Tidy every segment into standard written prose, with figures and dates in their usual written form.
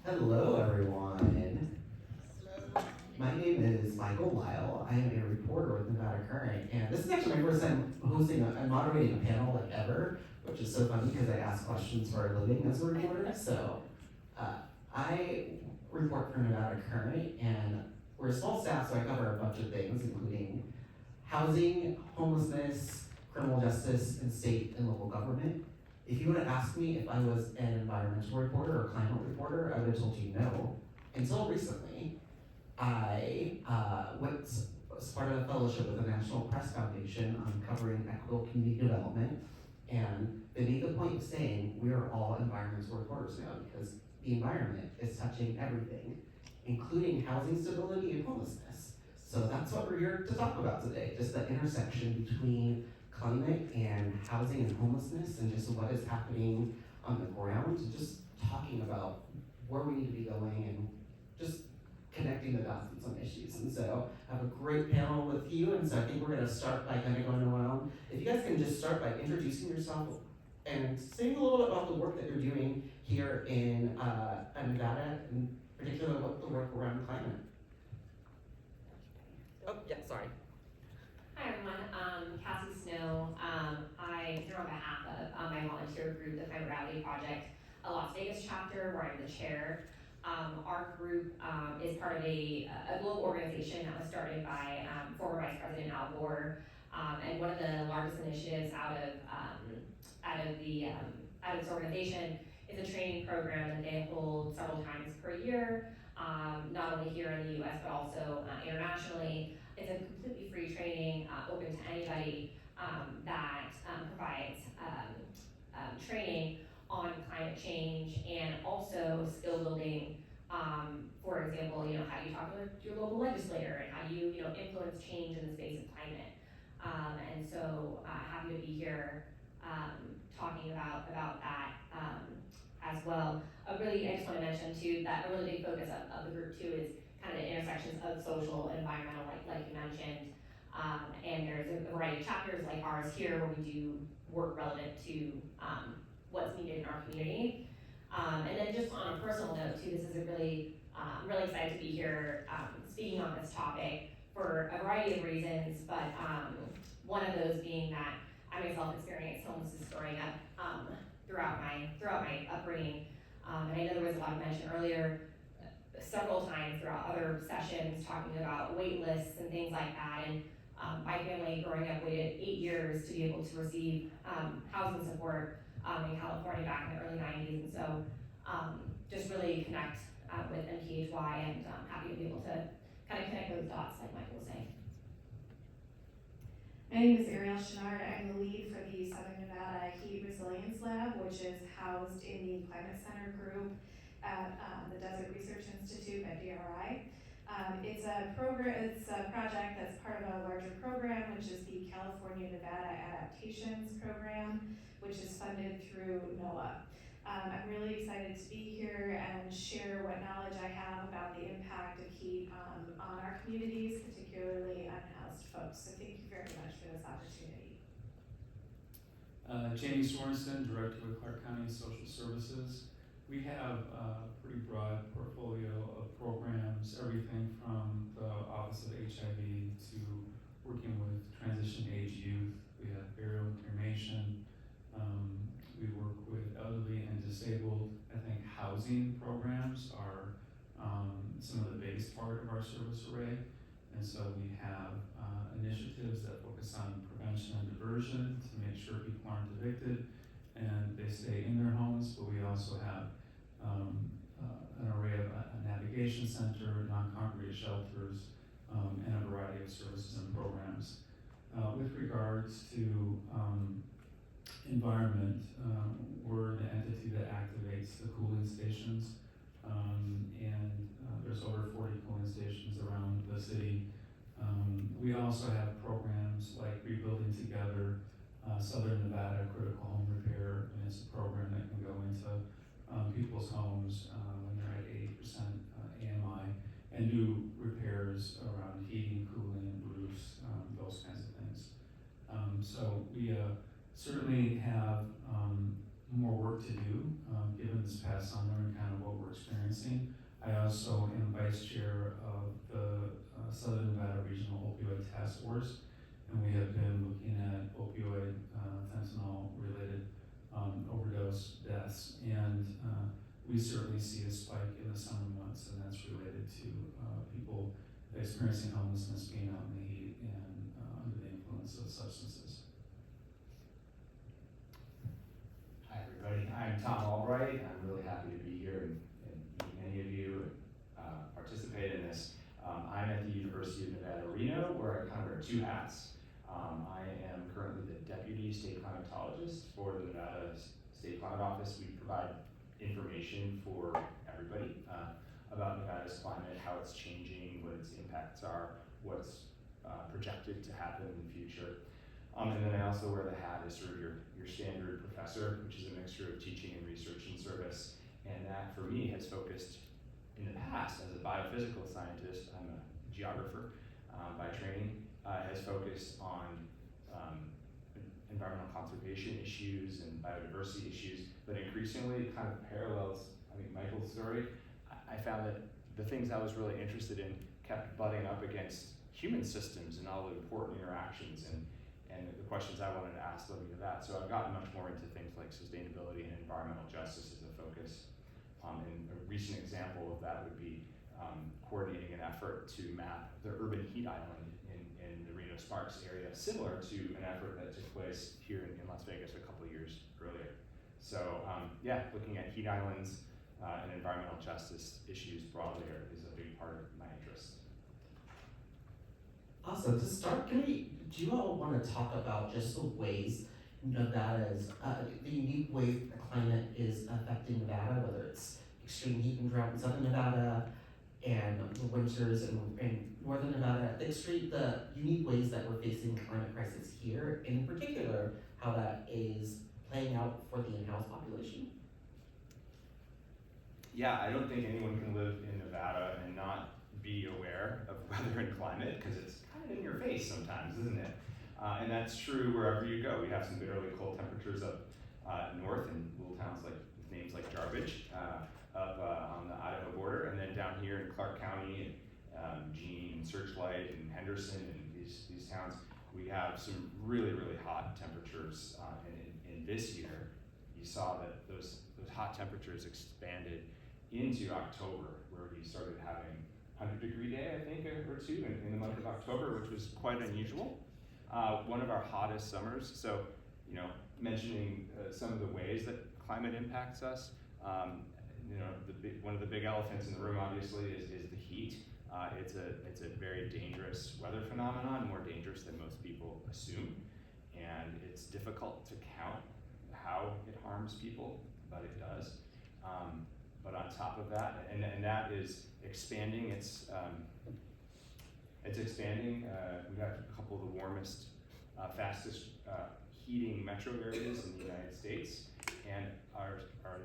Hello, everyone. My name is Lyle. I am a reporter with Nevada Current, and this is actually my first time hosting and moderating a panel like ever, which is so funny because I ask questions for a living as a reporter. So I report for Nevada Current, and we're a small staff, so I cover a bunch of things, including housing, homelessness, criminal justice, and state and local government. If you would have asked me if I was an environmental reporter or climate reporter, I would have told you no. Until recently, I was part of a fellowship with the National Press Foundation on covering equitable community development, and they made the point of saying we are all environmental reporters now because the environment is touching everything, including housing stability and homelessness. So that's what we're here to talk about today, just the intersection between climate and housing and homelessness and just what is happening on the ground, just talking about where we need to be going and just connecting the dots on some issues. And so I have a great panel with you, and so I think we're gonna start by kind of going around. If you guys can just start by introducing yourself and saying a little bit about the work that you're doing here in Nevada, in particular what the work around climate. Oh, yeah, sorry. Hi everyone, Cassie Snow. I'm here on behalf of my volunteer group, the Climate Reality Project, a Las Vegas chapter where I'm the chair. Our group is part of a global organization that was started by former Vice President Al Gore, and one of the largest initiatives out of this organization is a training program that they hold several times per year, not only here in the U.S. but also internationally. It's a completely free training, open to anybody that provides training on climate change and also skill building. For example, how do you talk with your local legislator and how do you, influence change in the space of climate? And so happy to be here talking about that as well. I just want to mention too that a really big focus of the group too is kind of the intersections of social and environmental, like you mentioned. And there's a variety of chapters like ours here where we do work relevant to what's needed in our community. And then just on a personal note too, this is I'm really excited to be here speaking on this topic for a variety of reasons, but one of those being that I myself experienced homelessness growing up throughout my upbringing. And I know there was a lot of mention earlier several times throughout other sessions talking about wait lists and things like that. And my family growing up waited 8 years to be able to receive housing support in California back in the early 90s. And so just really connect with MPHY and happy to be able to kind of connect those dots like Michael was saying. My name is Ariel. I'm the lead for the Southern Nevada Heat Resilience Lab, which is housed in the Climate Center group at the Desert Research Institute at DRI. It's a project that's part of a larger program, which is the California Nevada Adaptations Program, which is funded through NOAA. I'm really excited to be here and share what knowledge I have about the impact of heat on our communities, particularly unhoused folks. So thank you very much for this opportunity. Sorenson, Director with Clark County Social Services. We have a pretty broad portfolio of programs, everything from the Office of HIV to working with transition age youth. We have burial and cremation. We work with elderly and disabled. I think housing programs are some of the biggest part of our service array. And so we have initiatives that focus on prevention and diversion to make sure people aren't evicted and they stay in their homes, but we also have an array of a navigation center, non-congregate shelters, and a variety of services and programs. With regards to environment, we're the entity that activates the cooling stations, and there's over 40 cooling stations around the city. We also have programs like Rebuilding Together, Southern Nevada Critical Home Repair, and it's a program that can go into people's homes when they're at 80% AMI and do repairs around heating, cooling, roofs, those kinds of things. So we certainly have more work to do given this past summer and kind of what we're experiencing. I also am vice chair of the Southern Nevada Regional Opioid Task Force, and we have been looking at opioid fentanyl-related overdose deaths, and we certainly see a spike in the summer months, and that's related to people experiencing homelessness, being out in the heat, and under the influence of substances. Hi everybody, I'm Tom Albright. I'm really happy to be here and meet many of you and participate in this. I'm at the University of Nevada, Reno, where I kind of wear two hats. I am currently the Deputy State Climatologist for the Nevada State Climate Office. We provide information for everybody about Nevada's climate, how it's changing, what its impacts are, what's projected to happen in the future. And then I also wear the hat as sort of your standard professor, which is a mixture of teaching and research and service. And that for me has focused in the past as a biophysical scientist, I'm a geographer by training, has focused on environmental conservation issues and biodiversity issues, but increasingly it kind of parallels, I think, Michael's story. I found that the things I was really interested in kept butting up against human systems and all the important interactions and the questions I wanted to ask led me to that. So I've gotten much more into things like sustainability and environmental justice as a focus. And a recent example of that would be coordinating an effort to map the urban heat island in the Reno Sparks area, similar to an effort that took place here in Las Vegas a couple of years earlier. So yeah, looking at heat islands and environmental justice issues broadly is a big part of my interest. Awesome. To start, do you all want to talk about just the ways Nevada's, the unique ways the climate is affecting Nevada, whether it's extreme heat and drought in southern Nevada and the winters in northern Nevada, the unique ways that we're facing the climate crisis here, and in particular, how that is playing out for the in-house population? Yeah, I don't think anyone can live in Nevada and not be aware of weather and climate, because it's kind of in your face sometimes, isn't it? And that's true wherever you go. We have some bitterly cold temperatures up north in little towns with names like Jarbidge, up on the Idaho border, and then down here in Clark County, and Jean, and Searchlight, and Henderson, and these towns, we have some really, really hot temperatures. And in this year, you saw that those hot temperatures expanded into October, where we started having 100-degree day, I think, or two in the month of October, which was quite unusual. One of our hottest summers. So, mentioning some of the ways that climate impacts us. One of the big elephants in the room, obviously, is the heat. It's a very dangerous weather phenomenon, more dangerous than most people assume, and it's difficult to count how it harms people, but it does. But on top of that, and that is expanding. It's expanding. We have a couple of the warmest, fastest heating metro areas in the United States, and our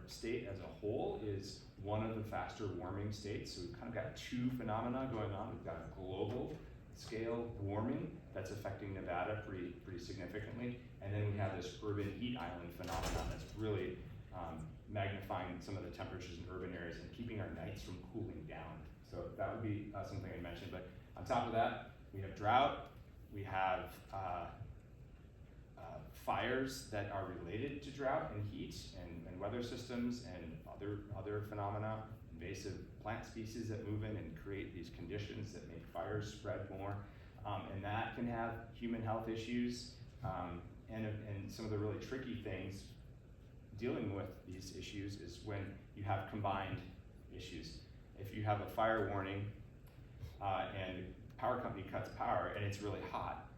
state as a whole is one of the faster warming states. So we've kind of got two phenomena going on. We've got a global scale warming that's affecting Nevada pretty significantly, and then we have this urban heat island phenomenon that's really magnifying some of the temperatures in urban areas and keeping our nights from cooling down. So that would be something I mentioned. But on top of that, we have drought, we have fires that are related to drought and heat and weather systems and other phenomena, invasive plant species that move in and create these conditions that make fires spread more. And that can have human health issues and some of the really tricky things dealing with these issues is when you have combined issues. If you have a fire warning and the power company cuts power and it's really hot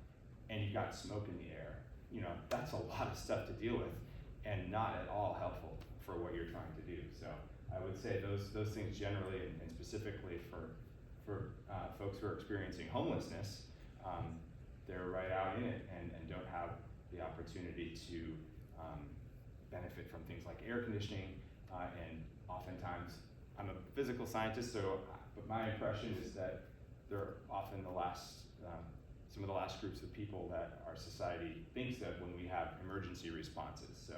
and you've got smoke in the air, that's a lot of stuff to deal with and not at all helpful for what you're trying to do. So I would say those things generally and specifically for folks who are experiencing homelessness, they're right out in it and don't have the opportunity to benefit from things like air conditioning, and oftentimes, I'm a physical scientist, but my impression is that they're often the last some of the last groups of people that our society thinks of when we have emergency responses. So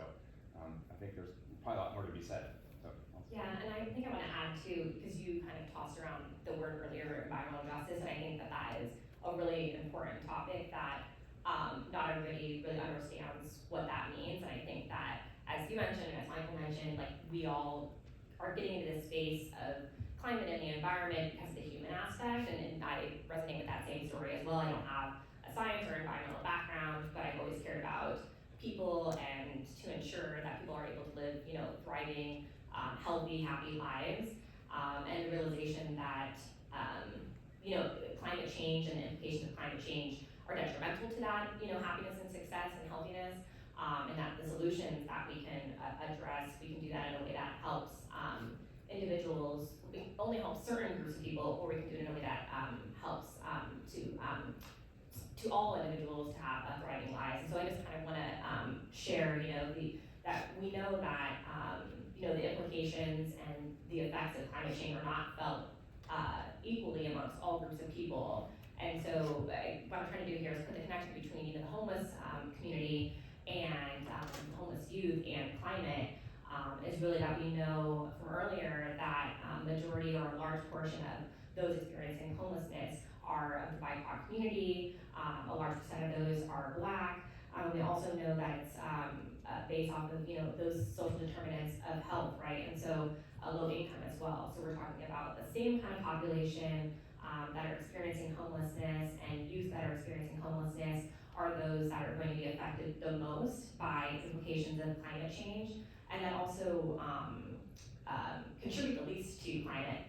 I think there's probably a lot more to be said. So, Yeah, and I think I want to add too, because you kind of tossed around the word earlier, environmental justice, and I think that that is a really important topic that not everybody really understands what that means. And I think that, as you mentioned, as Michael mentioned, like we all are getting into this space of climate and the environment because of the human aspect, and I resonate with that same story as well. I don't have a science or environmental background, but I've always cared about people and to ensure that people are able to live, you know, thriving, healthy, happy lives, and the realization that, you know, climate change and the implications of climate change are detrimental to that, you know, happiness and success and healthiness, and that the solutions that we can address, we can do that in a way that helps individuals, we can only help certain groups of people, or we can do it in a way that helps to all individuals to have thriving lives. And so I just kind of want to share, you know, that we know that you know, the implications and the effects of climate change are not felt equally amongst all groups of people. And so what I'm trying to do here is put the connection between, you know, the homeless community and homeless youth and climate is really that we know from earlier that majority or a large portion of those experiencing homelessness are of the BIPOC community. A large percent of those are Black. We also know that it's based off of, you know, those social determinants of health, right? And so low income as well. So we're talking about the same kind of population that are experiencing homelessness, and youth that are experiencing homelessness are those that are going to be affected the most by implications of climate change, and that also contribute the least to climate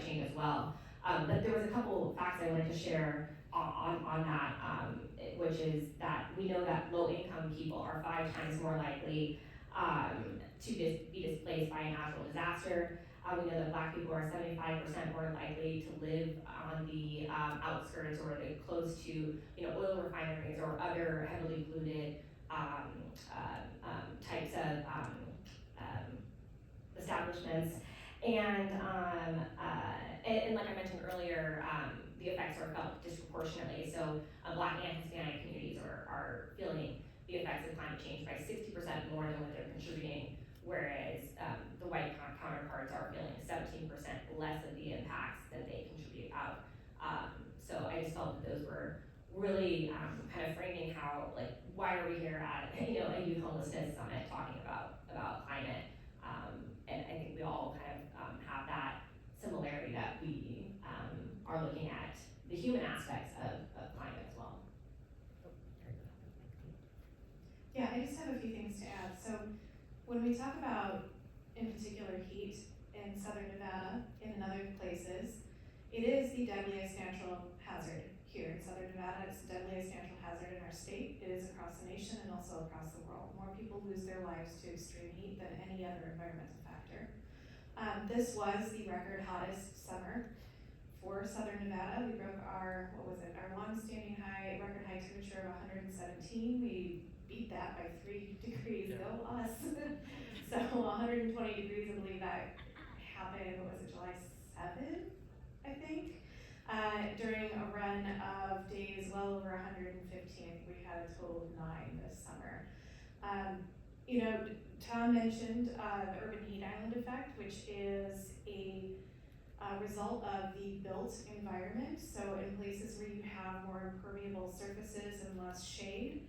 change as well. But there was a couple facts I wanted to share on that, which is that we know that low-income people are 5 times more likely to be displaced by a natural disaster. We know that Black people are 75% more likely to live on the outskirts or close to, you know, oil refineries or other heavily polluted types of establishments. And like I mentioned earlier, the effects are felt disproportionately. So Black and Hispanic communities are feeling the effects of climate change by 60% more than what they're contributing, whereas the white counterparts are feeling 17% less of the impacts than they contribute out. So I just felt that those were really kind of framing how, like, why are we here at, you know, a youth homelessness summit talking about climate? And I think we all kind of have that similarity that we are looking at the human aspects of climate as well. Yeah, I just have a few things to add. So when we talk about, in particular, heat in southern Nevada and in other places, it is the deadliest natural hazard here in southern Nevada. It's the deadliest natural hazard in our state. It is across the nation and also across the world. More people lose their lives to extreme heat than any other environmental factor. This was the record hottest summer for southern Nevada. We broke our long-standing record high temperature of 117. We beat that by 3 degrees. Yeah. Go us. So 120 degrees, I believe that happened, what was it, July 7th, I think, during a run of days well over 115. I think we had a total of 9 this summer. You know, Tom mentioned the urban heat island effect, which is a result of the built environment. So in places where you have more impermeable surfaces and less shade,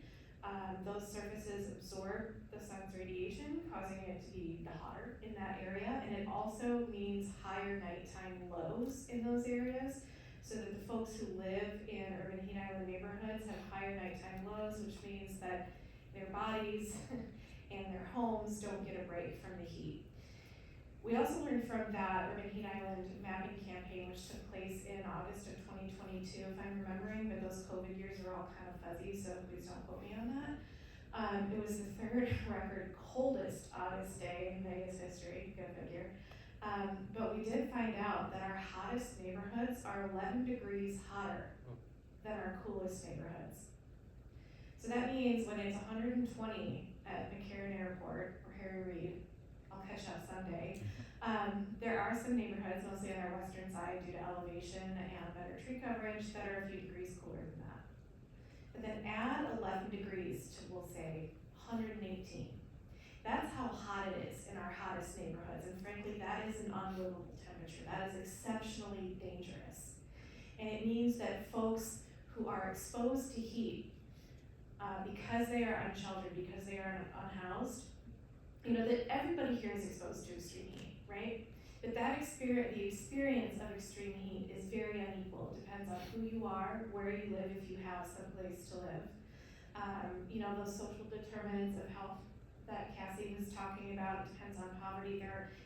those surfaces absorb the sun's radiation, causing it to be hotter in that area. And it also means higher nighttime lows in those areas, so that the folks who live in urban heat island neighborhoods have higher nighttime lows, which means that their bodies and their homes don't get a break from the heat. We also learned from that urban heat island mapping campaign, which took place in August of 2022, if I'm remembering, but those COVID years are all kind of fuzzy, so please don't quote me on that. It was the 3rd record coldest August day in Vegas history, go figure. But we did find out that our hottest neighborhoods are 11 degrees hotter than our coolest neighborhoods. So that means when it's 120 at McCarran Airport or Harry Reid, I'll catch up someday. There are some neighborhoods, mostly on our western side due to elevation and better tree coverage, that are a few degrees cooler than that. but then add 11 degrees to, we'll say, 118. That's how hot it is in our hottest neighborhoods, and frankly, that is an unlivable temperature. That is exceptionally dangerous. And it means that folks who are exposed to heat, because they are unsheltered, because they are unhoused, that everybody here is exposed to extreme heat, right? But the experience of extreme heat is very unequal. It depends on who you are, where you live, if you have some place to live. Those social determinants of health that Cassie was talking about, it depends on poverty.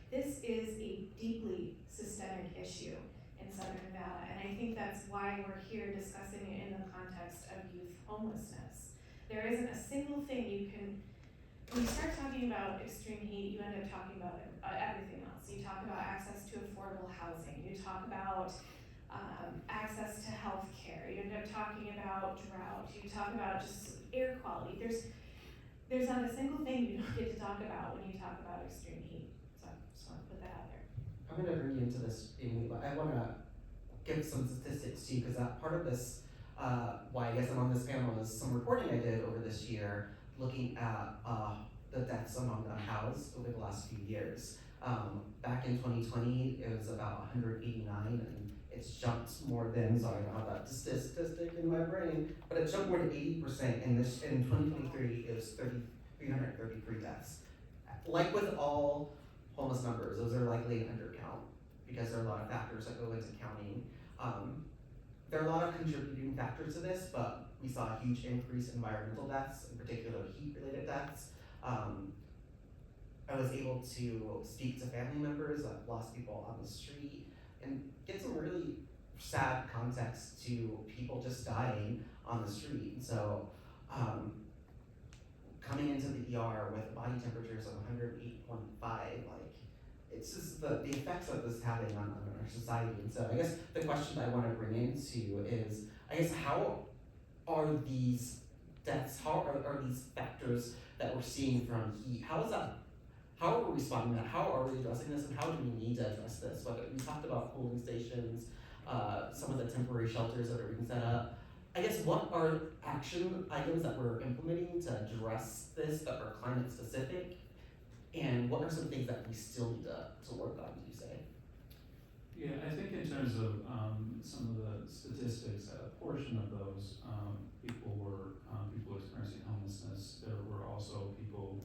This is a deeply systemic issue in Southern Nevada, and I think that's why we're here discussing it in the context of youth homelessness. There isn't a single thing when you start talking about extreme heat, you end up talking about everything else. You talk about access to affordable housing, you talk about access to health care, you end up talking about drought, you talk about just air quality. There's not a single thing you don't get to talk about when you talk about extreme heat. So I just want to put that out there. I'm going to bring you into this, Amy, but I want to give some statistics too, because that part of this, why I guess I'm on this panel, is some reporting I did over this year looking at the deaths among the unhoused over the last few years. Back in 2020, it was about 189, and it's jumped more than, sorry, I don't have that statistic in my brain, but it jumped more than 80%, and in 2023, it was 333 deaths. Like with all homeless numbers, those are likely an undercount, because there are a lot of factors that go into counting. There are a lot of contributing factors to this, but we saw a huge increase in environmental deaths, in particular heat-related deaths. I was able to speak to family members that lost people on the street and get some really sad context to people just dying on the street. And so coming into the ER with body temperatures of 108.5, like, it's just the effects that this is having on our society. And so I guess the question that I want to bring into is, I guess, how are these deaths, how are these factors that we're seeing from heat, how are we responding to that? How are we addressing this, and how do we need to address this? Whether we talked about cooling stations, some of the temporary shelters that are being set up. I guess, what are action items that we're implementing to address this that are climate specific? And what are some things that we still need to work on, do you say? Yeah, I think in terms of some of the statistics, a portion of those people were people experiencing homelessness. There were also people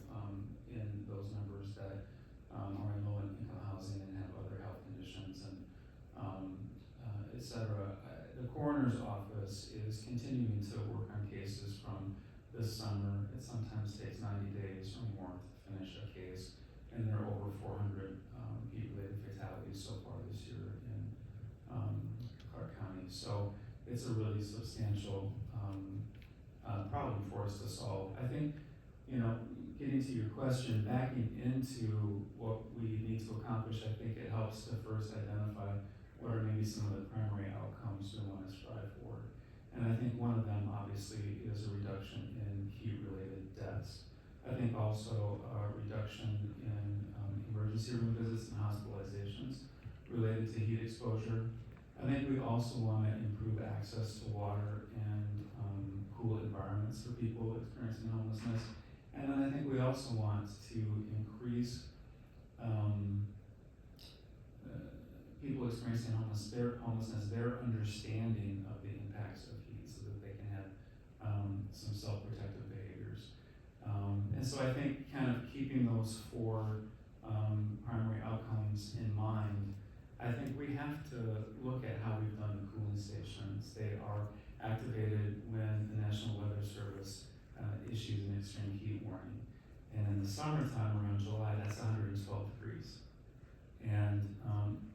in those numbers that are in low-income housing and have other health conditions and et cetera. The coroner's office is continuing to work on cases from this summer. It sometimes takes 90 days or more to finish a case, and there are over 400 heat-related fatalities so far this year in Clark County. So it's a really substantial problem for us to solve. I think, getting to your question, backing into what we need to accomplish, I think it helps to first identify what are maybe some of the primary outcomes we want to strive for. And I think one of them, obviously, is a reduction in heat-related deaths. I think also a reduction in emergency room visits and hospitalizations related to heat exposure. I think we also want to improve access to water and cool environments for people experiencing homelessness. And then I think we also want to increase people experiencing homelessness, their understanding of the impacts of heat, so that they can have some self-protective behaviors. And so I think kind of keeping those four primary outcomes in mind, I think we have to look at how we've done the cooling stations. They are activated when the National Weather Service issues an extreme heat warning. And in the summertime, around July, that's 112 degrees. And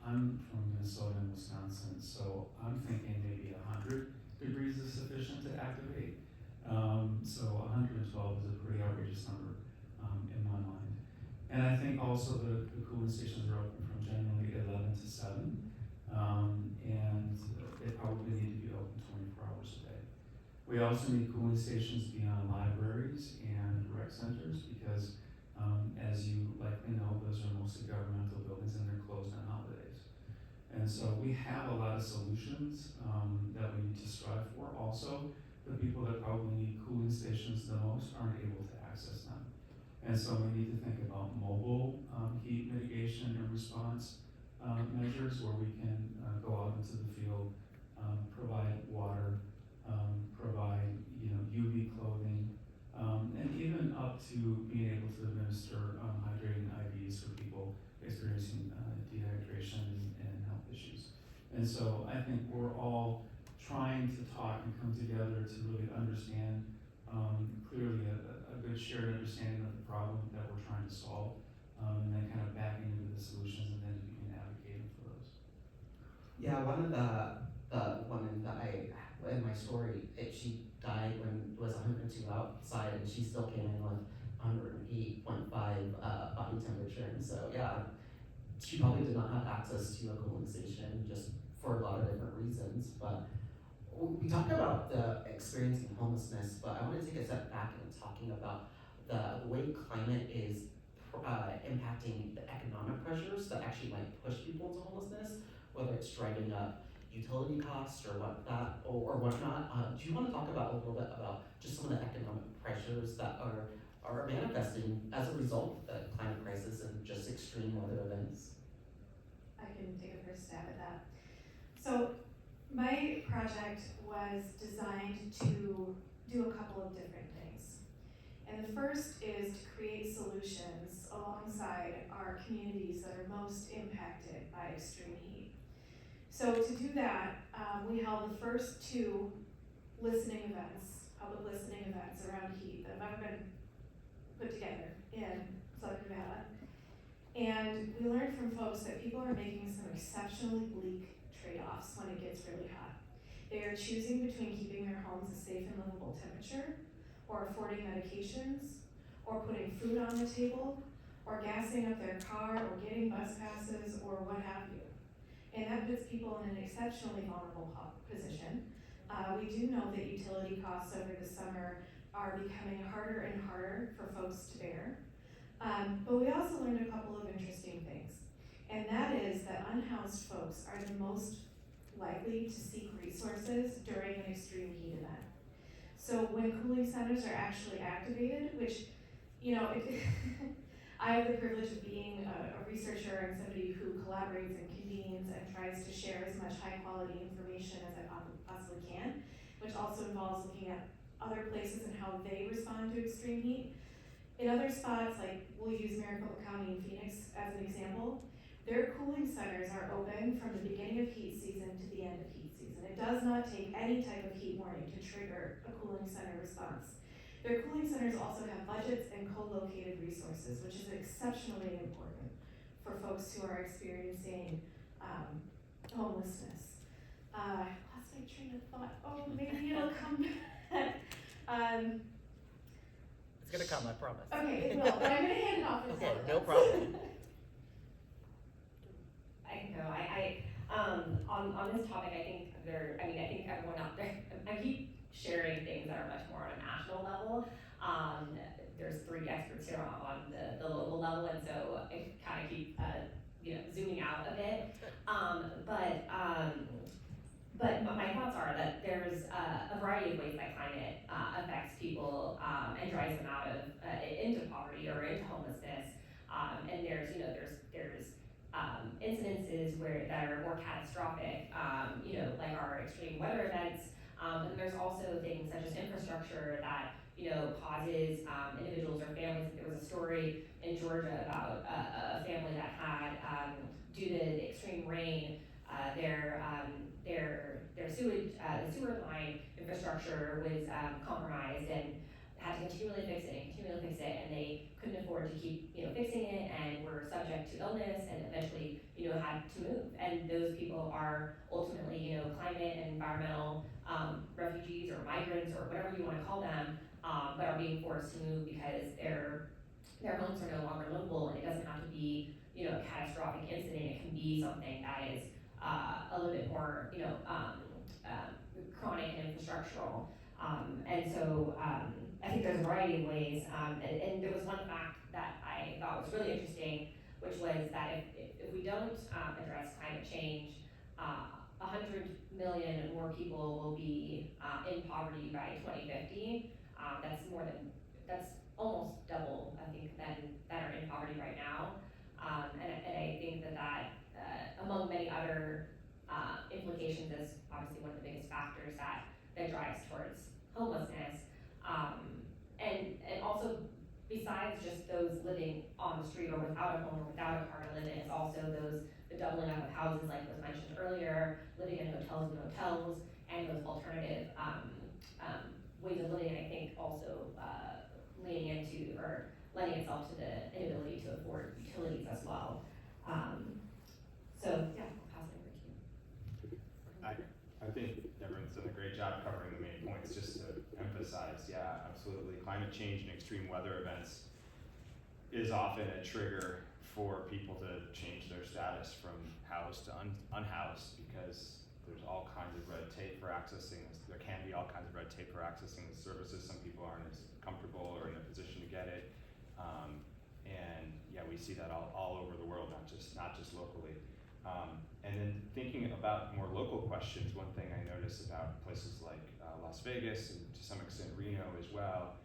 I'm from Minnesota and Wisconsin, so I'm thinking maybe 100 degrees is sufficient to activate. So 112 is a pretty outrageous number in my mind. And I think also the cooling stations are open from generally 11 to 7, and they probably need to be open 24 hours a day. We also need cooling stations beyond libraries and rec centers because, as you likely know, those are mostly governmental buildings and they're closed on holidays. And so we have a lot of solutions that we need to strive for. Also, the people that probably need cooling stations the most aren't able to access them. And so we need to think about mobile heat mitigation and response measures where we can go out into the field, provide water, provide UV clothing, and even up to being able to administer hydrating IVs for people experiencing dehydration and health issues. And so I think we're all trying to talk and come together to really understand clearly a good shared understanding of the problem that we're trying to solve, and then kind of backing into the solutions and then begin advocating for those. Yeah, one of the women that in my story, she died when it was 102 outside, and she still came in with 108.5 body temperature, and so yeah, she probably did not have access to a cooling station just for a lot of different reasons. But we talked about the experiencing homelessness, but I want to take a step back and talking about the way climate is impacting the economic pressures that actually might push people to homelessness, whether it's driving up utility costs or whatnot. Do you want to talk about a little bit about just some of the economic pressures that are manifesting as a result of the climate crisis and just extreme weather events? I can take a first stab at that. So my project was designed to do a couple of different things. And the first is to create solutions alongside our communities that are most impacted by extreme heat. So to do that, we held the first two public listening events around heat that have ever been put together in Southern Nevada. And we learned from folks that people are making some exceptionally bleak trade-offs when it gets really hot. They are choosing between keeping their homes a safe and livable temperature, or affording medications, or putting food on the table, or gassing up their car, or getting bus passes, or what have you. And that puts people in an exceptionally vulnerable position. We do know that utility costs over the summer are becoming harder and harder for folks to bear. But we also learned a couple of interesting things. And that is that unhoused folks are the most likely to seek resources during an extreme heat event. So when cooling centers are actually activated, which, I have the privilege of being a researcher and somebody who collaborates and convenes and tries to share as much high quality information as I possibly can, which also involves looking at other places and how they respond to extreme heat. In other spots, like we'll use Maricopa County and Phoenix as an example, their cooling centers are open from the beginning of heat season to the end of heat season. It does not take any type of heat warning to trigger a cooling center response. Their cooling centers also have budgets and co-located resources, which is exceptionally important for folks who are experiencing homelessness. I lost my train of thought. Oh, maybe it'll come back. It's gonna come, I promise. Okay, it will, but I'm gonna hand it off in a Okay, second. no problem. I can go. On this topic, I think everyone out there, I keep sharing things that are much more on a national level. There's 3 experts here on the local level, and so I kind of keep zooming out a bit. But my thoughts are that there's a variety of ways that climate affects people and drives them out of into poverty or into homelessness. And there's incidences that are more catastrophic, like our extreme weather events. And there's also things such as infrastructure that causes individuals or families. There was a story in Georgia about a family that had, due to the extreme rain, their sewage, the sewer line infrastructure was compromised and had to continually fix it, and they couldn't afford to keep fixing it, and were subject to illness, and eventually had to move. And those people are ultimately climate and environmental refugees or migrants or whatever you want to call them, but are being forced to move because their homes are no longer livable, and it doesn't have to be a catastrophic incident. It can be something that is a little bit more chronic and infrastructural. And so I think there's a variety of ways, and there was one fact that I thought was really interesting, which was that if we don't address climate change, 100 million more people will be in poverty by 2050. That's almost double, I think, that are in poverty right now. And I think that among many other implications, is obviously one of the biggest factors that drives towards homelessness. And also, besides just those living on the street or without a home or without a car to live in, it's also the doubling up of houses, like was mentioned earlier, living in hotels and motels, and those alternative ways of living. And I think also leaning into or lending itself to the inability to afford utilities as well. So yeah, I'll pass it over to you. I think everyone's done a great job covering the main points. Just to emphasize, yeah, absolutely. Climate change and extreme weather events is often a trigger for people to change their status from housed to unhoused, because there's all kinds of red tape for accessing this. There can be all kinds of red tape for accessing the services. Some people aren't as comfortable or in a position to get it. And yeah, we see that all over the world, not just locally. And then thinking about more local questions, one thing I notice about places like Las Vegas and to some extent Reno as well,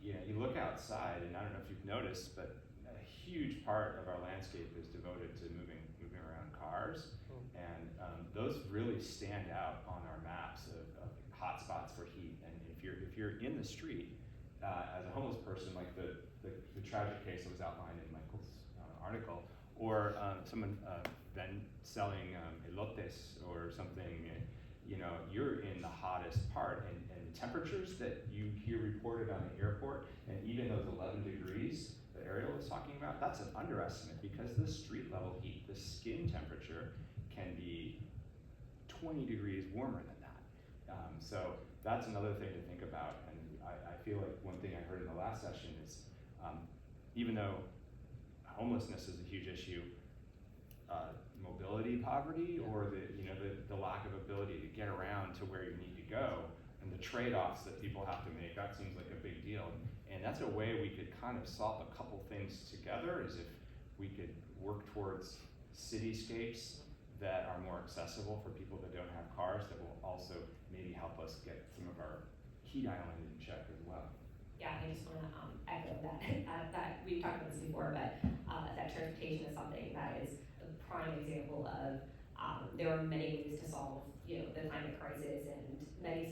you know, you look outside, and I don't know if you've noticed, but a huge part of our landscape is devoted to moving around cars. And those really stand out on our maps of hotspots for heat. And if you're in the street as a homeless person, like the tragic case that was outlined in Michael's article, or someone then selling elotes or something, you know, you're in the hottest part, and the temperatures that you hear reported on the airport, and even those 11 degrees that Ariel was talking about, that's an underestimate, because the street level heat, the skin temperature, can be 20 degrees warmer than that. So that's another thing to think about. And I feel like one thing I heard in the last session is, even though homelessness is a huge issue, mobility poverty, or the lack of ability to get around to where you need to go, and the trade-offs that people have to make, that seems like a big deal. And that's a way we could kind of solve a couple things together, is if we could work towards cityscapes that are more accessible for people that don't have cars, that will also maybe help us get some of our heat island in check as well. Yeah, I just want to echo that. That we've talked about this before, but that transportation is something that is a prime example of there are many ways to solve, you know, the climate crisis, and many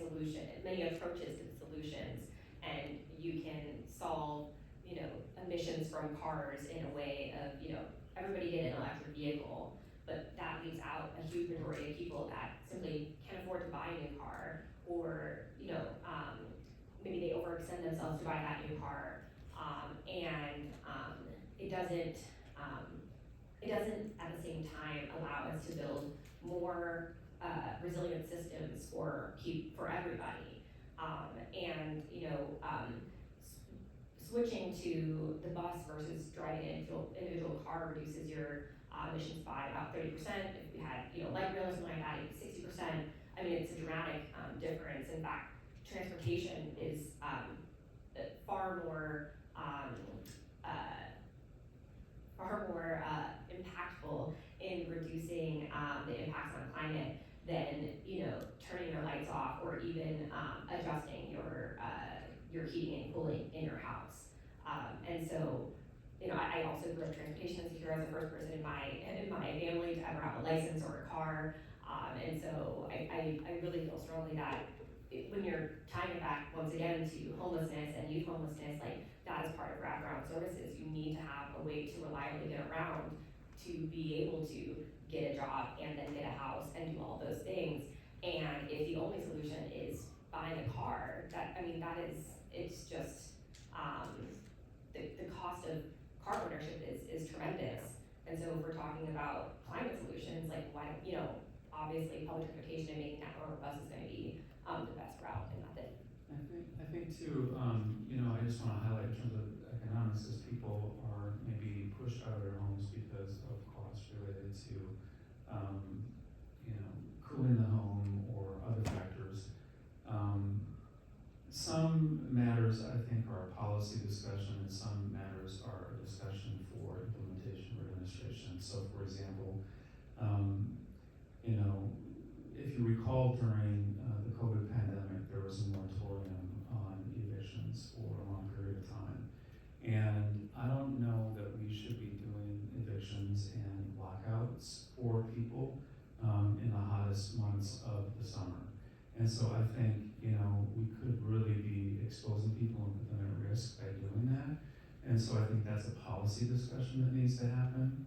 approaches to the solutions, and you can solve, you know, emissions from cars in a way of, you know, everybody get an electric vehicle, but that leaves out a huge majority of people that simply can't afford to buy a new car, or, you know, maybe they overextend themselves to buy that new car, and it doesn't at the same time allow us to build more resilient systems for everybody, and you know, switching to the bus versus driving an individual car reduces your emissions by about 30%. If we had, you know, light rail or something like that, it'd be 60%. I mean, it's a dramatic difference. In fact, transportation is far more impactful in reducing the impacts on climate than, you know, turning your lights off, or even adjusting your heating and cooling in your house. And so, you know, I also grew up transportation insecure as the first person in my family to ever have a license or a car. And so I really feel strongly that when you're tying it back once again to homelessness and youth homelessness, like, that is part of wraparound services. You need to have a way to reliably get around, to be able to get a job and then get a house and do all those things. And if the only solution is buying a car, it's just, the cost of car ownership is tremendous. And so if we're talking about climate solutions, like, why don't, you know, obviously public transportation and making that more robust is gonna be the best route and method. I think too, you know, I just want to highlight in terms of economics, as people are maybe pushed out of their homes because of costs related to, you know, cooling the home or other factors. Some matters, I think, are a policy discussion, and some matters are a discussion for implementation or administration. So, for example, you know, if you recall, during the COVID pandemic, there was a moratorium on evictions for a long period of time. And I don't know that we should be doing evictions and lockouts for people in the hottest months of the summer. And so I think, we could really be exposing people and put them at risk by doing that. And so I think that's a policy discussion that needs to happen.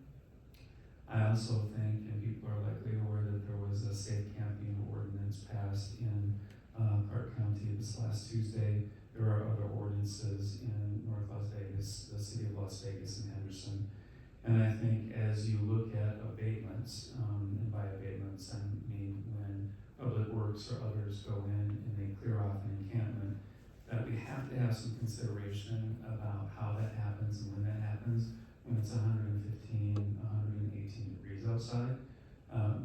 I also think, and people are likely aware, that there was a safe camping ordinance passed in Clark County this last Tuesday. There are other ordinances in North Las Vegas, the city of Las Vegas, and Henderson. And I think as you look at abatements, and by abatements I mean when Public Works or others go in and they clear off an encampment, that we have to have some consideration about how that happens and when that happens, when it's 115, 118 degrees outside,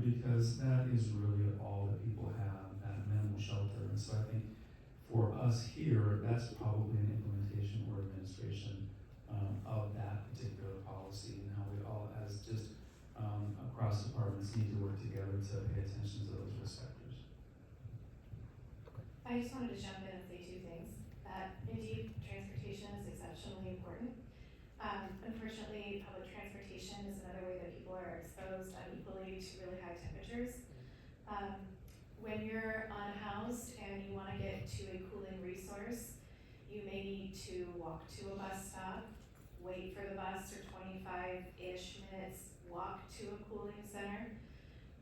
because that is really all that people have, that minimal shelter. And so I think for us here, that's probably an implementation or administration of that particular policy, and how we all, as just across departments, need to work together to pay attention to those risk factors. I just wanted to jump in and say two things. That indeed, transportation is exceptionally important. Unfortunately, public transportation is another way that people are exposed unequally to really high temperatures. When you're unhoused and you want to get to a cooling resource, you may need to walk to a bus stop, wait for the bus for 25-ish minutes, walk to a cooling center.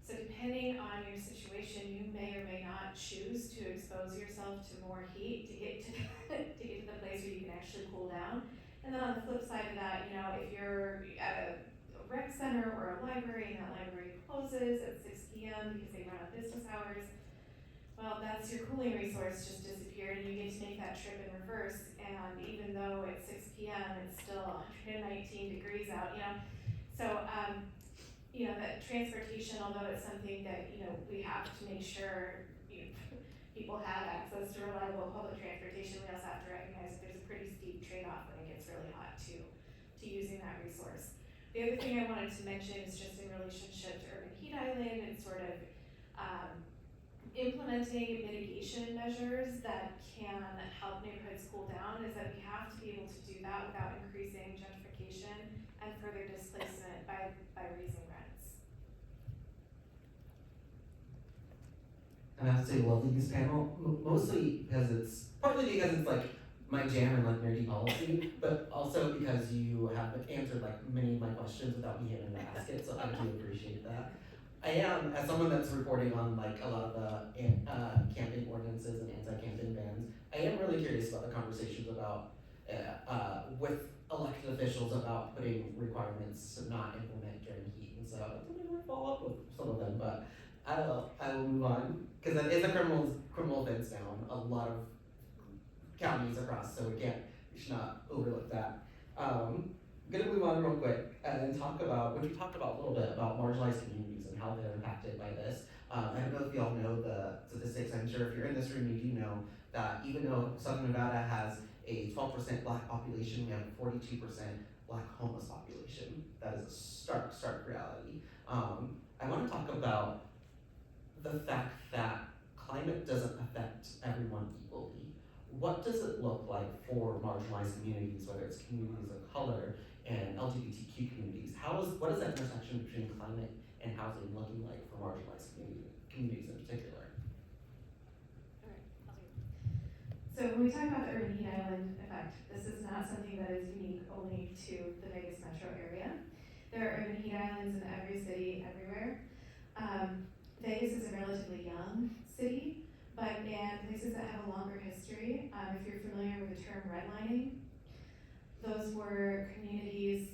So depending on your situation, you may or may not choose to expose yourself to more heat to get to to get to the place where you can actually cool down. And then on the flip side of that, if you're at a rec center or a library and that library closes at 6 p.m. because they run on business hours, well, that's your cooling resource just disappeared, and you get to make that trip in reverse. And even though it's 6 p.m., it's still 119 degrees out, So, that transportation, although it's something that, we have to make sure people have access to reliable public transportation, we also have to recognize that there's a pretty steep trade-off when it gets really hot too, to using that resource. The other thing I wanted to mention is just in relationship to urban heat island and sort of implementing mitigation measures that can help neighborhoods cool down, is that we have to be able to do that without increasing gentrification and further displacement by raising rents. And I have to say, love this panel, mostly partly because it's like my jam and like nerdy policy, but also because you have answered like many of my questions without me having to ask it, so I do appreciate that. I am, as someone that's reporting on like a lot of the camping ordinances and anti-camping bans, I am really curious about the conversations about with elected officials about putting requirements to not implement during heat, and so I think we might follow up with some of them, but I will move on, because that is a criminal offense now in a lot of counties across, so we should not overlook that. I'm gonna move on real quick and talk about a little bit about marginalized communities and how they're impacted by this. I don't know if you all know the statistics. I'm sure if you're in this room, you do know that even though Southern Nevada has a 12% Black population, we have a 42% Black homeless population. That is a stark reality. I want to talk about the fact that climate doesn't affect everyone equally. What does it look like for marginalized communities, whether it's communities of color and LGBTQ communities? What is that intersection between climate and housing looking like for marginalized communities in particular? Alright, I'll do it. So when we talk about the urban heat island effect, this is not something that is unique only to the Vegas metro area. There are urban heat islands in every city, everywhere. Vegas is a relatively young city, but in places that have a longer history, if you're familiar with the term redlining, those were communities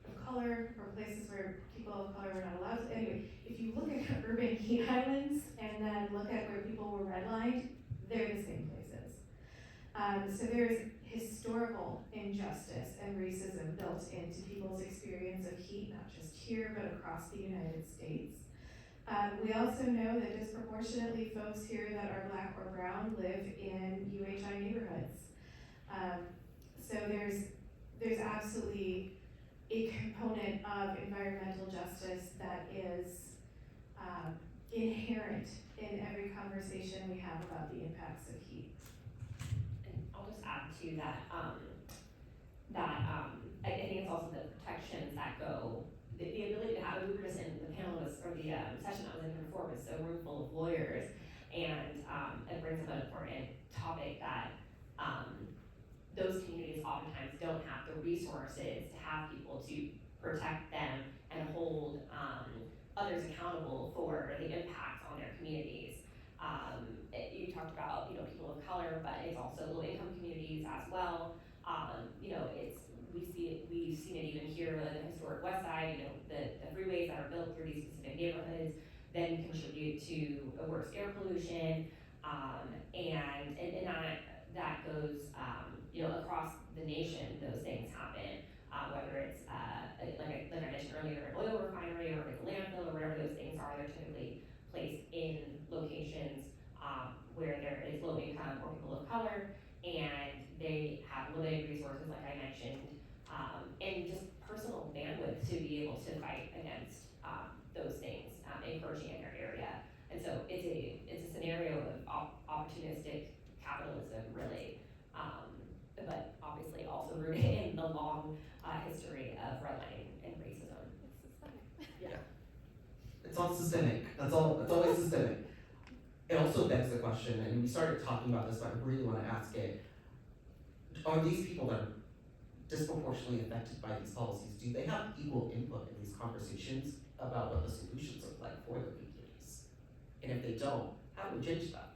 of color or places where people of color were not allowed to. Anyway, if you look at urban heat islands and then look at where people were redlined, they're the same places. So there is historical injustice and racism built into people's experience of heat, not just here, but across the United States. We also know that disproportionately folks here that are Black or brown live in UHI neighborhoods. So there's absolutely a component of environmental justice that is inherent in every conversation we have about the impacts of heat. And I'll just add to that, I think it's also the protections that go, the ability to have, we were just in the panelist, or the session I was in here before was a room full of lawyers, and it brings up an important topic that those communities oftentimes don't have the resources to have people to protect them and hold others accountable for the impacts on their communities. You talked about, people of color, but it's also low-income communities as well. We've seen it even here in the historic West Side. The freeways that are built through these specific neighborhoods then contribute to a worse air pollution, and that goes across the nation. Those things happen, whether it's like I mentioned earlier, an oil refinery or like a landfill or whatever those things are. They're typically placed in locations where there is low income or people of color, and they have limited resources, like I mentioned, and just personal bandwidth to be able to fight against those things encroaching in their area. And so it's a scenario of opportunistic capitalism, really, but obviously also rooted in the long history of redlining and racism. It's systemic. Yeah. It's all systemic. It's always systemic. It also begs the question, and we started talking about this, but I really want to ask it. Are these people that are disproportionately affected by these policies, do they have equal input in these conversations about what the solutions look like for the communities? And if they don't, how do we change that?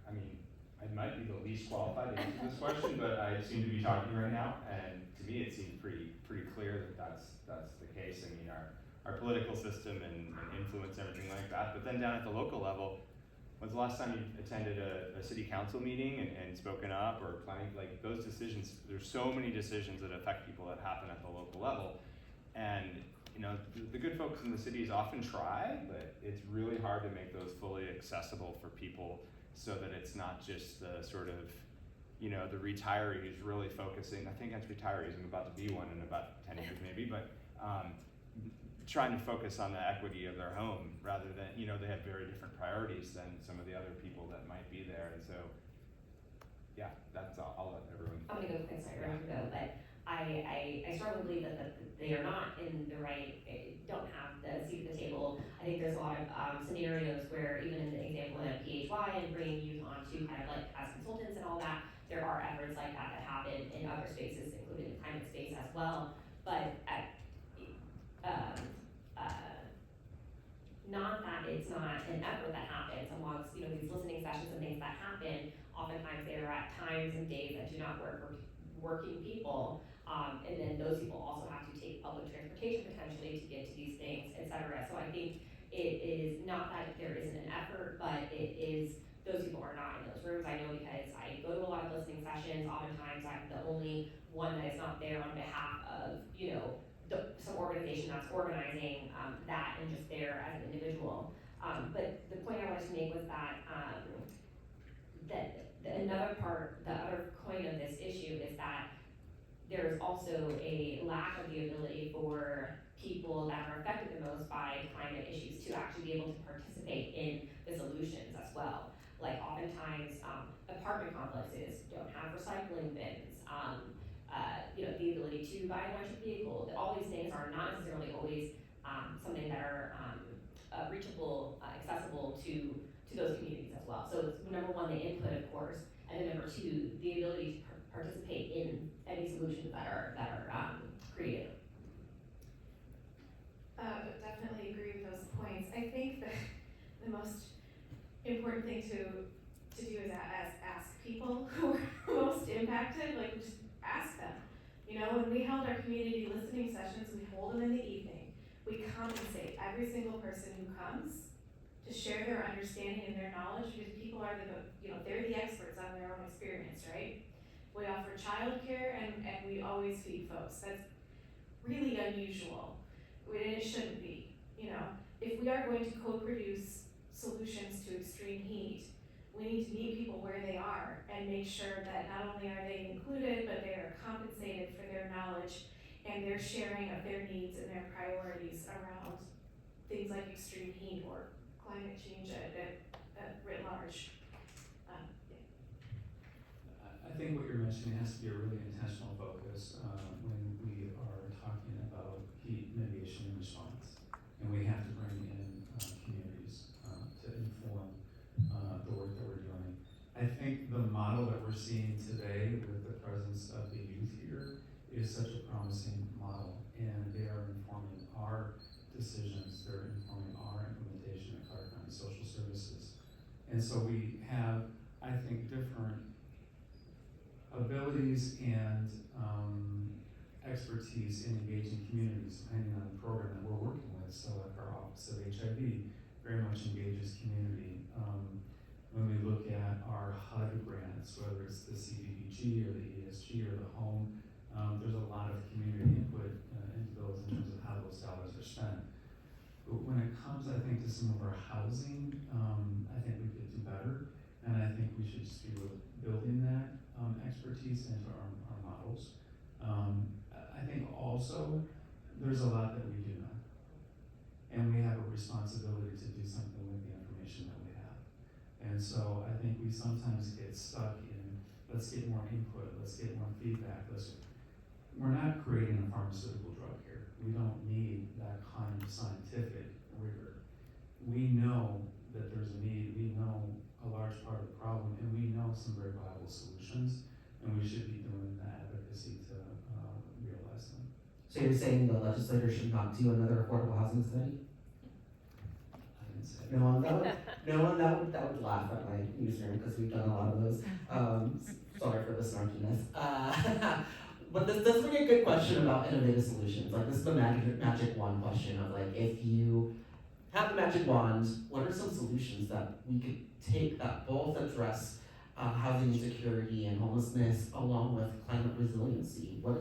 I mean, I might be the least qualified to answer this question, but I seem to be talking right now, and to me it seems pretty clear that that's the case. I mean, our political system and influence, everything like that, but then down at the local level, when's the last time you attended a city council meeting and spoken up, or planning, like those decisions, there's so many decisions that affect people that happen at the local level. And the good folks in the cities often try, but it's really hard to make those fully accessible for people, so that it's not just the sort of, the retiree who's really focusing, nothing against retirees, I'm about to be one in about 10 years maybe, but trying to focus on the equity of their home rather than, they have very different priorities than some of the other people that might be there. And so, yeah, that's all. I'll let everyone. I'm gonna go quick, sorry, but I strongly believe that they are not in the right, don't have the seat at the table. I think there's a lot of scenarios where, even in the example of PHY and bringing youth onto kind of like as consultants and all that, there are efforts like that happen in other spaces, including the climate space as well. But not that it's not an effort that happens amongst these listening sessions and things that happen. Oftentimes they are at times and days that do not work for working people, and then those people also have to take public transportation potentially to get to these things, etc. So I think it is not that there isn't an effort, but it is those people are not in those rooms. I know because I go to a lot of listening sessions. Oftentimes I'm the only one that is not there on behalf of some organization that's organizing that, and just there as an individual. But the point I wanted to make was that the other coin of this issue is that there's also a lack of the ability for people that are affected the most by climate issues to actually be able to participate in the solutions as well. Like oftentimes apartment complexes don't have recycling bins. The ability to buy an electric vehicle. All these things are not necessarily always something that are reachable, accessible to those communities as well. So it's number one, the input, of course, and then number two, the ability to participate in any solutions that are created. Definitely agree with those points. I think that the most important thing to do is ask people who are most impacted, like just ask them. When we held our community listening sessions, we hold them in the evening. We compensate every single person who comes to share their understanding and their knowledge, because people are they're the experts on their own experience, right? We offer childcare and we always feed folks. That's really unusual. And it shouldn't be. If we are going to co-produce solutions to extreme heat, we need to meet people where they are and make sure that not only are they included, but they are compensated for their knowledge and their sharing of their needs and their priorities around things like extreme heat or climate change at writ large. Yeah. I think what you're mentioning has to be a really intentional focus when we are talking about heat mitigation and response. And we have to bring in communities to inform the work that we're doing. I think the model that we're seeing today with the presence of the youth here is such a promising model, and they are informing our decisions, they're informing our implementation at Clark County Social Services. And so we have, I think, different abilities and expertise in engaging communities depending on the program that we're working with. So like our Office of HIV very much engages community. When we look at our HUD grants, whether it's the CDBG or the ESG or the home, there's a lot of community input into those in terms of how those dollars are spent. But when it comes, I think, to some of our housing, I think we could do better, and I think we should just be building that expertise into our models. I think also there's a lot that we do know, and we have a responsibility to do something with the information that we have. And so I think we sometimes get stuck in, let's get more input, let's get more feedback, we're not creating a pharmaceutical drug here. We don't need that kind of scientific rigor. We know that there's a need, we know a large part of the problem, and we know some very viable solutions, and we should be doing the advocacy to realize them. So you're saying the legislator should not do another affordable housing study? I didn't say No one that would laugh at my newsroom because we've done a lot of those. Sorry for the snarkiness. But this does bring a good question about innovative solutions. Like this is the magic wand question of like, if you have the magic wand, what are some solutions that we could take that both address housing insecurity and homelessness along with climate resiliency? What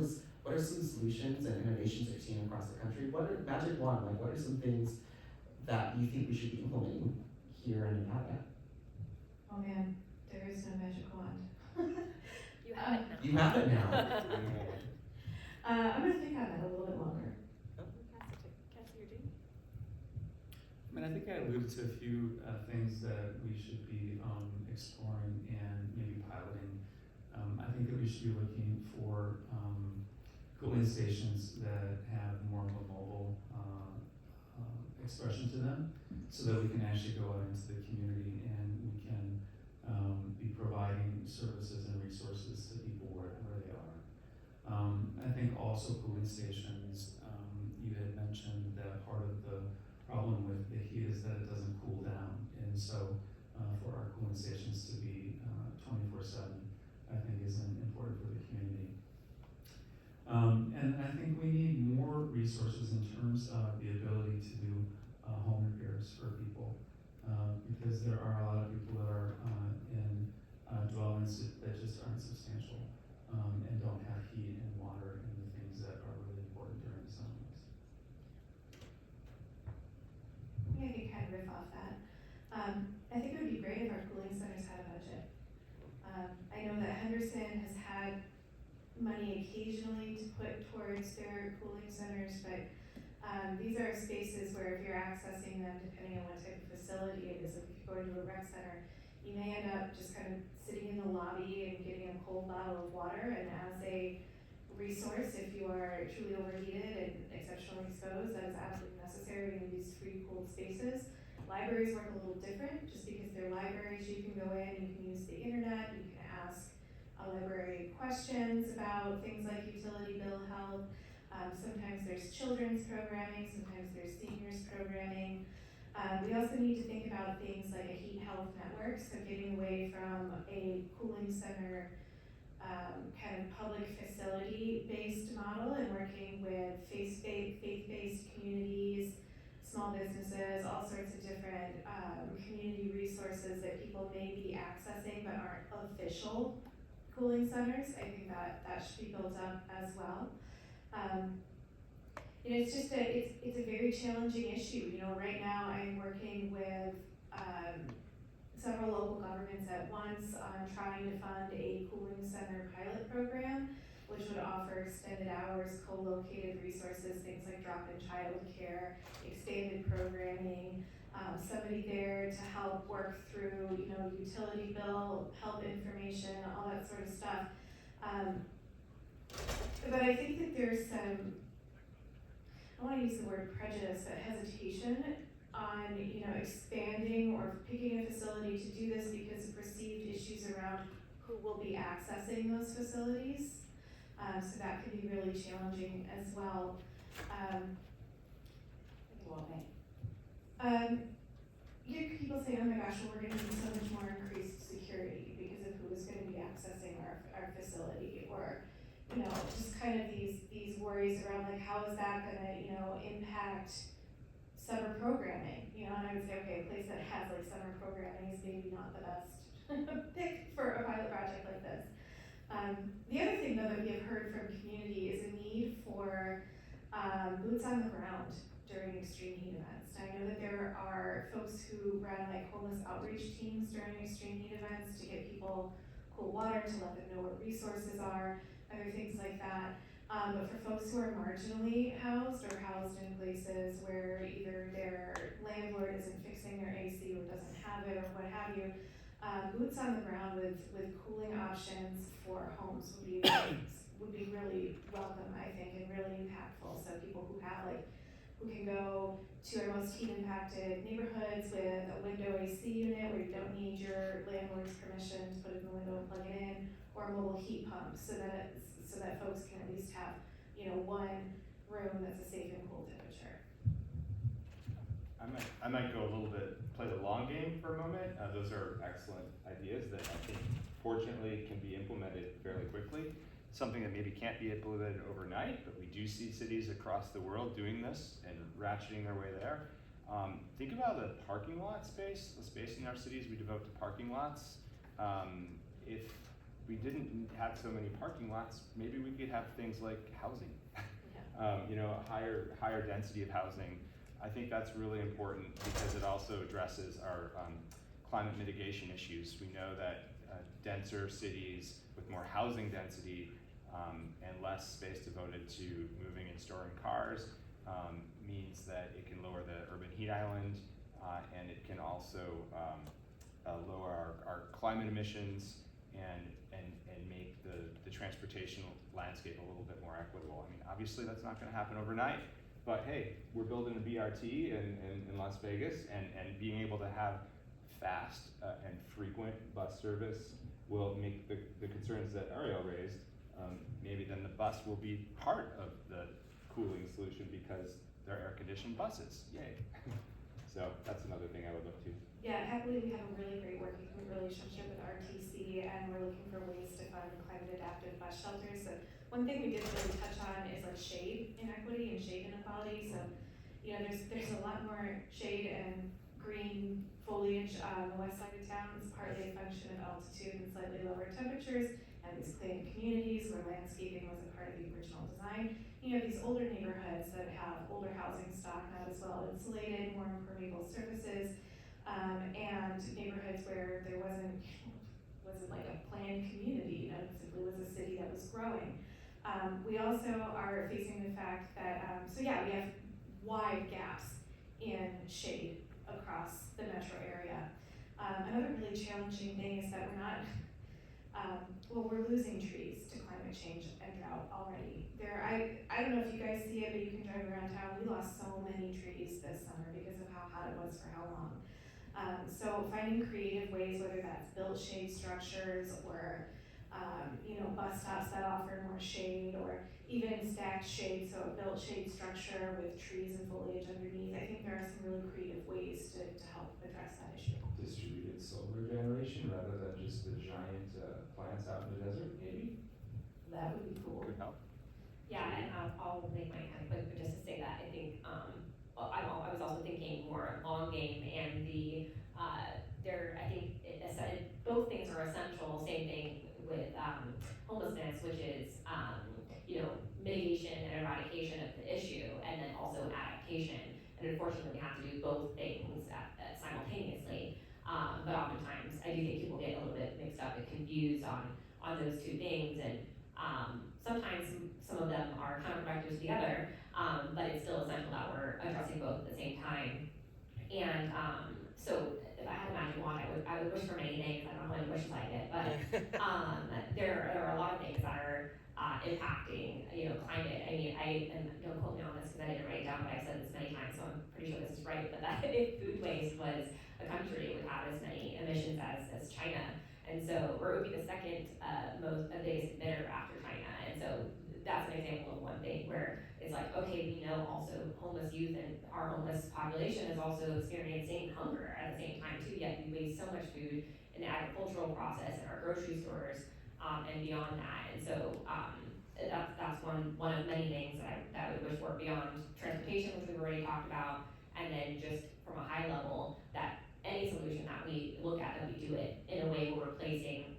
are some solutions and innovations you're seeing across the country? What are magic wand, like what are some things that you think we should be implementing here in Nevada? Oh man, there is no magic wand. You have it now. You have it now. I'm gonna think on that a little bit longer. Cassie, you're doing? I mean, I think I alluded to a few things that we should be exploring and maybe piloting. I think that we should be looking for cooling stations that have more of a mobile expression to them, so that we can actually go out into the community and we can be providing services and resources to people where they are. I think also cooling stations, you had mentioned that part of the problem with the heat is that it doesn't cool down, and so for our cooling stations to be 24/7, I think is important for the community. And I think we need more resources in terms of the ability to do home repairs for people, because there are a lot of people that are in dwellings that just aren't substantial and don't have heat and water and the things that are really important during the summer months. I think I can kind of riff off that. I think it would be great if our cooling centers had a budget. I know that Henderson has had money occasionally to put towards their cooling centers, but these are spaces where if you're accessing them, depending on what type of facility it is, like if you're going to a rec center, you may end up just kind of sitting in the lobby and getting a cold bottle of water, and as a resource, if you are truly overheated and exceptionally exposed, that is absolutely necessary in these free cooled spaces. Libraries work a little different, just because they're libraries, you can go in, you can use the internet, you can ask a library questions about things like utility bill help. Sometimes there's children's programming, sometimes there's seniors programming. We also need to think about things like a heat health network, so getting away from a cooling center kind of public facility-based model and working with faith-based communities, small businesses, all sorts of different community resources that people may be accessing but aren't official cooling centers. I think that should be built up as well. It's just it's a very challenging issue. Right now I'm working with several local governments at once on trying to fund a cooling center pilot program. which would offer extended hours, co-located resources, things like drop-in childcare, expanded programming, somebody there to help work through, utility bill, help information, all that sort of stuff. But I think that there's some, I don't want to use the word prejudice, but hesitation on, expanding or picking a facility to do this because of perceived issues around who will be accessing those facilities. So that can be really challenging as well. You get people saying, oh my gosh, well, we're gonna need so much more increased security because of who is gonna be accessing our facility, or, just kind of these worries around like, how is that gonna, impact summer programming, and I would say, okay, a place that has like summer programming is maybe not the best pick for a pilot project like this. The other thing though that we have heard from community is a need for boots on the ground during extreme heat events. Now, I know that there are folks who run like homeless outreach teams during extreme heat events to get people cool water, to let them know what resources are, other things like that. But for folks who are marginally housed or housed in places where either their landlord isn't fixing their AC or doesn't have it or what have you, boots on the ground with cooling options for homes would be really welcome, I think, and really impactful. So people who can go to our most heat impacted neighborhoods with a window AC unit where you don't need your landlord's permission to put it in the window and plug it in, or a mobile heat pump so that folks can at least have, one room that's a safe and cool temperature. I might go a little bit, play the long game for a moment. Those are excellent ideas that I think fortunately can be implemented fairly quickly. Something that maybe can't be implemented overnight, but we do see cities across the world doing this and ratcheting their way there. Think about the parking lot space, the space in our cities we devote to parking lots. If we didn't have so many parking lots, maybe we could have things like housing, higher density of housing. I think that's really important because it also addresses our climate mitigation issues. We know that denser cities with more housing density and less space devoted to moving and storing cars means that it can lower the urban heat island and it can also lower our climate emissions and make the transportation landscape a little bit more equitable. I mean, obviously that's not going to happen overnight, but hey, we're building a BRT in Las Vegas, and being able to have fast and frequent bus service will make the concerns that Ariel raised. Maybe then the bus will be part of the cooling solution because they're air-conditioned buses. Yay! So that's another thing I would look to. Yeah, happily we have a really great working relationship with RTC, and we're looking for ways to fund climate adaptive bus shelters. So one thing we didn't really touch on is like shade inequity and shade inequality. So, there's a lot more shade and green foliage on the west side of town. It's partly a function of altitude and slightly lower temperatures, and these planned communities where landscaping was a part of the original design. You have these older neighborhoods that have older housing stock, not as well insulated, more impermeable surfaces, and neighborhoods where there wasn't like a planned community, it simply was a city that was growing. We also are facing the fact that, we have wide gaps in shade across the metro area. Another really challenging thing is that we're not, we're losing trees to climate change and drought already. I don't know if you guys see it, but you can drive around town. We lost so many trees this summer because of how hot it was for how long. So finding creative ways, whether that's built shade structures or bus stops that offer more shade, or even stacked shade, so a built shade structure with trees and foliage underneath. I think there are some really creative ways to help address that issue. Distributed solar generation rather than just the giant plants out in the desert, maybe? That would be cool. Could help. Yeah, and I'll make my kind of quick, but just to say that I think I was also thinking more long game, and I think both things are essential. Same thing with homelessness, which is mitigation and eradication of the issue, and then also adaptation. And unfortunately, we have to do both things simultaneously. But oftentimes, I do think people get a little bit mixed up and confused on those two things. And Sometimes some of them are counterproductive to the other, but it's still essential that we're addressing both at the same time. And so if I had a magic wand, I would wish for many things. I don't know how many wishes I get, but there are a lot of things that are impacting, climate. I mean, and don't quote me on this because I didn't write it down, but I've said this many times, so I'm pretty sure this is right. But that if food waste was a country, it would have as many emissions as China. And so we're would be the second biggest emitter after China. And so that's an example of one thing where it's like, okay, we know also homeless youth and our homeless population is also experiencing hunger at the same time too, yet we waste so much food in the agricultural process in our grocery stores and beyond that. And so that's one of many things that we wish were beyond transportation, which we've already talked about, and then just from a high level that any solution that we look at, that we do it in a way where we're placing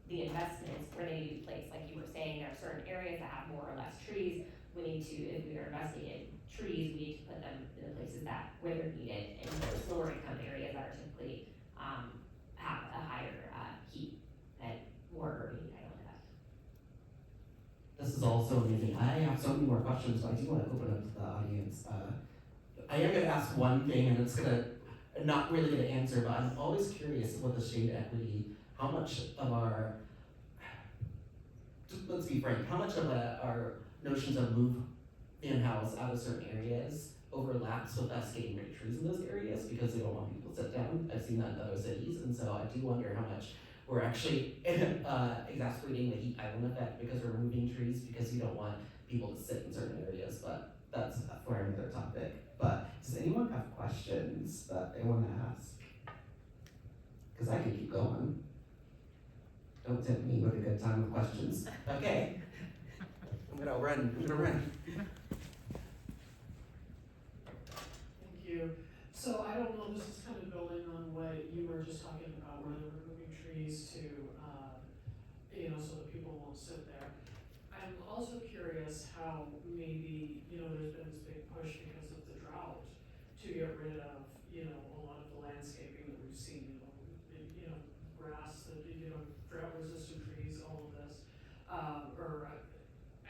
the investments where they need to be placed. Like you were saying, there are certain areas that have more or less trees. We need to, if we are investing in trees, we need to put them in the places where they're needed, in those lower income areas that are typically have a higher heat and more urban heat island effect. This is also amazing. I have so many more questions, but I do want to open up to the audience. I am going to ask one thing, and it's not really going to answer, but I'm always curious with the shade equity, how much of let's be frank, how much of our notions of move in-house out of certain areas overlaps with us getting rid of trees in those areas because they don't want people to sit down. I've seen that in other cities, and so I do wonder how much we're actually exacerbating the heat island effect because we're removing trees because we don't want people to sit in certain areas, but that's for another topic. But does anyone have questions that they want to ask? Because I could keep going. Don't tempt me with a good time of questions. Okay. I'm gonna run. Thank you. So I don't know, this is kind of building on what you were just talking about, where they're removing trees to, so that people won't sit there. I'm also curious how maybe, there's been this big push because of the drought to get rid of, a lot of the landscaping that we've seen, grass, drought-resistant trees, all of this.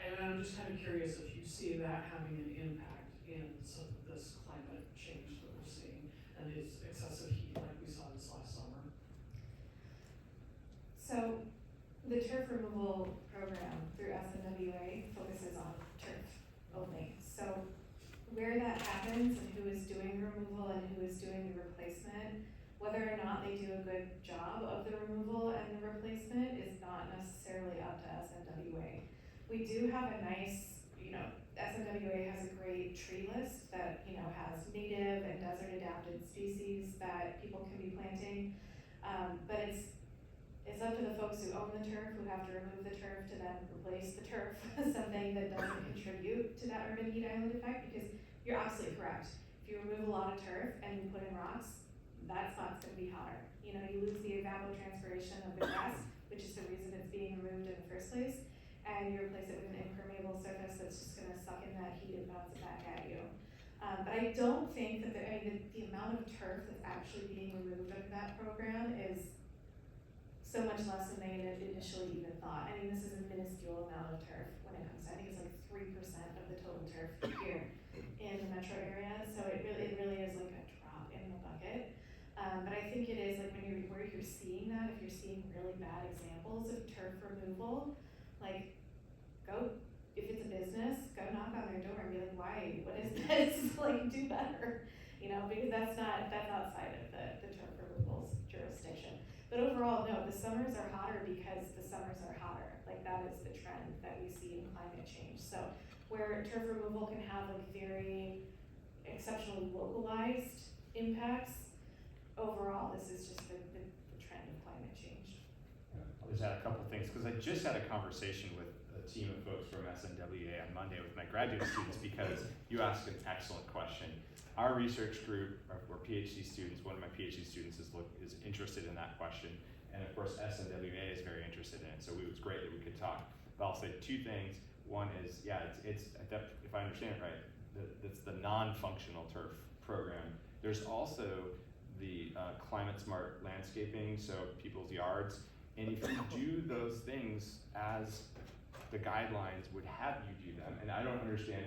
And I'm just kind of curious if you see that having an impact in some of this climate change that we're seeing and this excessive heat like we saw this last summer. So the turf removal program through SNWA focuses on turf only. So where that happens and who is doing the removal and who is doing the replacement, whether or not they do a good job of the removal and the replacement is not necessarily up to SNWA. We do have a nice, SNWA has a great tree list that, has native and desert adapted species that people can be planting. But it's up to the folks who own the turf, who have to remove the turf to then replace the turf with something that doesn't contribute to that urban heat island effect, because you're absolutely correct. If you remove a lot of turf and you put in rocks, that spot's gonna be hotter. You lose the evapotranspiration of the grass, which is the reason it's being removed in the first place, and you replace it with an impermeable surface that's just gonna suck in that heat and bounce it back at you. But I don't think that the amount of turf that's actually being removed under that program is so much less than they initially even thought. I mean, this is a minuscule amount of turf when it comes to, I think it's like 3% of the total turf here in the metro area. So it really is like a drop in the bucket. But I think it is like where you're seeing that, if you're seeing really bad examples of turf removal, like if it's a business, go knock on their door and be like, why, what is this? Like, do better, because that's outside of the turf removal's jurisdiction. But overall, no, the summers are hotter because the summers are hotter. Like, that is the trend that we see in climate change. So where turf removal can have like very exceptionally localized impacts, overall, this is just the trend of climate change. I'll just add a couple things, because I just had a conversation with a team of folks from SNWA on Monday with my graduate students, because you asked an excellent question. Our research group, or PhD students, one of my PhD students is interested in that question, and of course SNWA is very interested in it, so it was great that we could talk. But I'll say two things. One is, it's if I understand it right, that's the non-functional turf program. There's also the climate smart landscaping, so people's yards, And if you do those things as the guidelines would have you do them, and I don't understand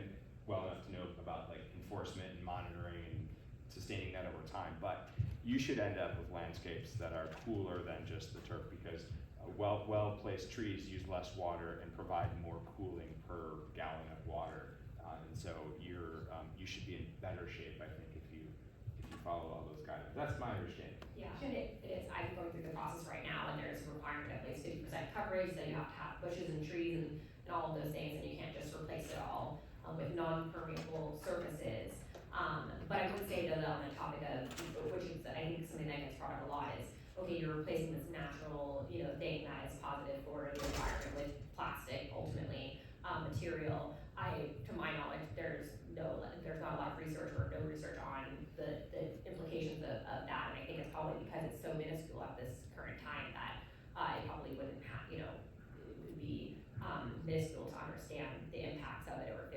well enough to know about like enforcement and monitoring and sustaining that over time, but you should end up with landscapes that are cooler than just the turf, because well-placed trees use less water and provide more cooling per gallon of water, and so you should be in better shape, I think, if you follow all those guidelines. That's my understanding. Yeah, and it is, I'm going through the process right now, and there's a requirement of at least 50% coverage, so you have to have bushes and trees and all of those things, and you can't just replace it all with non-permeable surfaces. But I would say that on the topic of, which is, I think something that gets brought up a lot is, okay, you're replacing this natural, thing that is positive for the environment with plastic, ultimately, material. To my knowledge, there's not a lot of research or no research on the implications of that, and I think it's probably because it's so minuscule at this current time that it probably wouldn't have, it would be minuscule to understand the impacts of it or